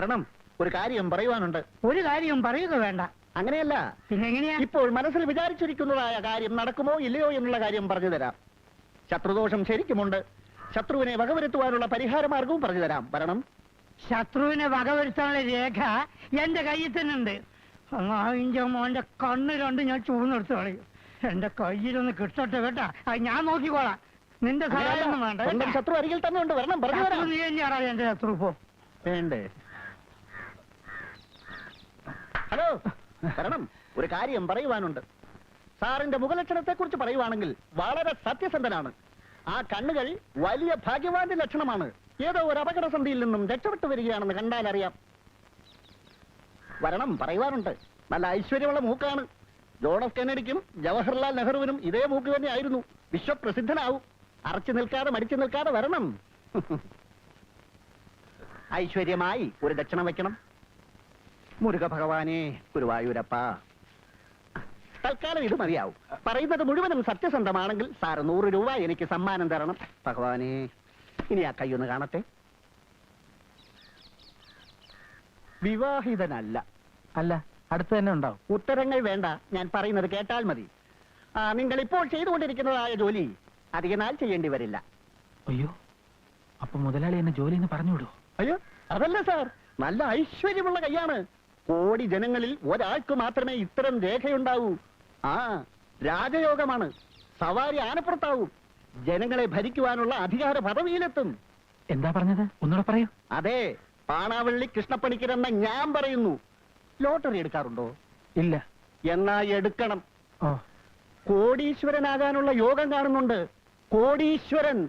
വരണം, ഒരു കാര്യം പറയുവാനുണ്ട്. ഒരു കാര്യവും പറയുക വേണ്ട. അങ്ങനെയല്ല, പിന്നെ എങ്ങനെയാ? ഇപ്പോൾ മനസ്സിൽ വിചാരിച്ചിരിക്കുന്നതായ കാര്യം നടക്കുമോ ഇല്ലയോ എന്നുള്ള കാര്യം പറഞ്ഞു തരാം. ശത്രുദോഷം ശരിക്കുമുണ്ട്. ശത്രുവിനെ വകവരുത്തുവാനുള്ള പരിഹാര മാർഗവും പറഞ്ഞു തരാം. വരണം. ശത്രുവിനെ വകവരുത്താനുള്ള രേഖ എന്റെ കയ്യിൽ തന്നെ ഉണ്ട്. അതിന്റെ മോന്റെ കണ്ണ് രണ്ട് ഞാൻ ചൂന്നെടുത്ത് കളയും. എന്റെ കയ്യിലൊന്ന് കിട്ടട്ടെ കേട്ടാ, അത് ഞാൻ നോക്കിക്കോളാം. നിന്റെ സഹായം വേണ്ട. സ്വന്തം ശത്രു അരികിൽ തന്നെ ഉണ്ട്. വരണം, പറഞ്ഞു തരാം. നീ തന്നെയാടാ എന്റെ ശത്രു. പോ. വേണ്ടേ? ഹലോ, വരണം, ഒരു കാര്യം പറയുവാനുണ്ട്. സാറിന്റെ മുഖലക്ഷണത്തെ കുറിച്ച് പറയുവാണെങ്കിൽ വളരെ സത്യസന്ധനാണ്. ആ കണ്ണുകൾ വലിയ ഭാഗ്യവാന്റെ ലക്ഷണമാണ്. ഏതോ ഒരു അപകടസന്ധിയിൽ നിന്നും രക്ഷപ്പെട്ടു വരികയാണെന്ന് കണ്ടാൽ അറിയാം. വരണം, പറയുവാനുണ്ട്. നല്ല ഐശ്വര്യമുള്ള മൂക്കാണ്. ജോൺ എഫ് കെന്നഡിക്കും ജവഹർലാൽ നെഹ്റുവിനും ഇതേ മൂക്ക് തന്നെ ആയിരുന്നു. വിശ്വപ്രസിദ്ധനാവും. അറച്ചു നിൽക്കാതെ മടിച്ചു നിൽക്കാതെ വരണം. ഐശ്വര്യമായി ഒരു ദക്ഷിണം വെക്കണം. മുരുക ഭഗവാനെ, ഗുരുവായൂരപ്പ. തൽക്കാലം ഇത് മതിയാവും. പറയുന്നത് മുഴുവനും സത്യസന്ധമാണെങ്കിൽ സാറ് 100 രൂപ എനിക്ക് സമ്മാനം തരണം. ഭഗവാനെ, ഇനി ആ കൈയൊന്ന് കാണട്ടെ. വിവാഹിതനല്ല. അല്ല, അടുത്ത് തന്നെ ഉണ്ടാവും. ഉത്തരങ്ങൾ വേണ്ട, ഞാൻ പറയുന്നത് കേട്ടാൽ മതി. നിങ്ങൾ ഇപ്പോൾ ചെയ്തുകൊണ്ടിരിക്കുന്നതായ ജോലി അധിക നാൾ ചെയ്യേണ്ടി വരില്ല. അയ്യോ, അപ്പൊ മുതലാളി എന്നെ ജോലി എന്ന് പറഞ്ഞുവിടോ? അയ്യോ, അതല്ല സാർ, നല്ല ഐശ്വര്യമുള്ള കൈയാണ്. കോടി ജനങ്ങളിൽ ഒരാൾക്ക് മാത്രമേ ഇത്തരം രേഖയുണ്ടാവൂ. രാജയോഗമാണ്. സവാരി ആനപ്പുറത്താവും. ജനങ്ങളെ ഭരിക്കുവാനുള്ള അധികാര പദവിയിലെത്തും. എന്താ പറഞ്ഞത്? ഒന്നുകൂടെ പറയൂ. അതെ, പാണാവള്ളി കൃഷ്ണപ്പണിക്കരെന്ന ഞാൻ പറയുന്നു. ലോട്ടറി എടുക്കാറുണ്ടോ? ഇല്ല. എന്നാ എടുക്കണം. ഓ, കോടീശ്വരനാകാനുള്ള യോഗം കാണുന്നുണ്ട്. കോടീശ്വരൻ.